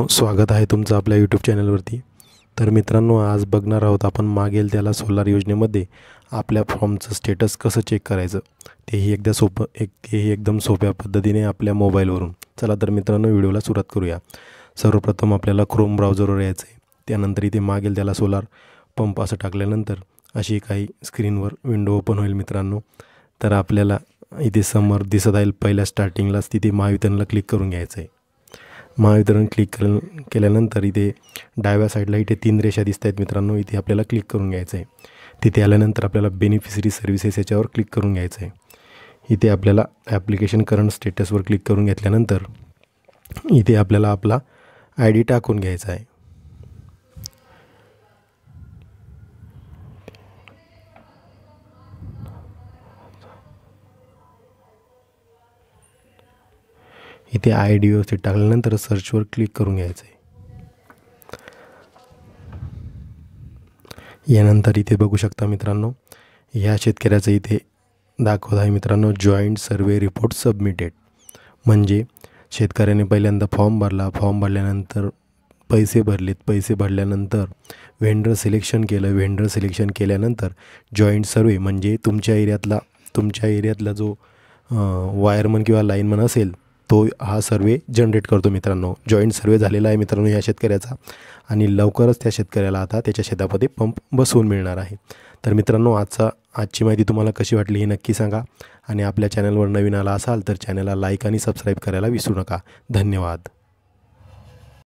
स्वागत आहे तुमचं आपल्या यूट्यूब चॅनलवरती। तर मित्रांनो, आज बघणार आहोत आपण मागेल त्याला सोलार योजनेमध्ये आपल्या फॉर्मचं स्टेटस कसं चेक करायचं, तेही एकदम सोप्या पद्धतीने आपल्या मोबाईलवरून। चला तर मित्रांनो, व्हिडिओला सुरुवात करूया। सर्वप्रथम आपल्याला क्रोम ब्राउझरवर यायचं आहे। त्यानंतर इथे मागेल त्याला सोलार पंप असं टाकल्यानंतर अशी काही स्क्रीनवर विंडो ओपन होईल मित्रांनो। तर आपल्याला इथे समोर दिसत आहे पहिल्या स्टार्टिंगलाच तिथे महावितरणला क्लिक करून घ्यायचं आहे। महावितरण क्लिक केल्यानंतर इथे डाव्या साईडला इथे 3 रेषा दिसत आहेत मित्रांनो, इथे आपल्याला क्लिक करून घ्यायचं आहे। तिथे आल्यानंतर आपल्याला बेनिफिशरी सर्व्हिसेस याच्यावर क्लिक करून घ्यायचं आहे। इथे आपल्याला ॲप्लिकेशन करंट स्टेटसवर क्लिक करून घेतल्यानंतर इथे आपल्याला आपला ID टाकून घ्यायचा आहे। इथे ID व्यवस्थित टाकल्यानंतर सर्चवर क्लिक करून घ्यायचं आहे। यानंतर इथे बघू शकता मित्रांनो, ह्या शेतकऱ्याचं इथे दाखवत आहे मित्रांनो, जॉईंट सर्वे रिपोर्ट सबमिटेड। म्हणजे शेतकऱ्याने पहिल्यांदा फॉर्म भरला, फॉर्म भरल्यानंतर पैसे भरलेत, पैसे भरल्यानंतर व्हेंडर सिलेक्शन केलं, व्हेंडर सिलेक्शन केल्यानंतर जॉईंट सर्वे म्हणजे तुमच्या एरियातला जो वायरमन किंवा लाईनमन असेल तो हा सर्वे जनरेट करतो मित्रांनो। जॉईंट सर्वे झालेला आहे मित्रांनो या शेतकऱ्याचा, आणि लवकरच त्या शेतकऱ्याला आता त्याच्या शेतामध्ये पंप बसवून मिळणार आहे। तर मित्रांनो, आजची माहिती तुम्हाला कशी वाटली हे नक्की सांगा, आणि आपल्या चॅनलवर नवीन आला असाल तर चॅनलला लाईक आणि सबस्क्राईब करायला विसरू नका। धन्यवाद।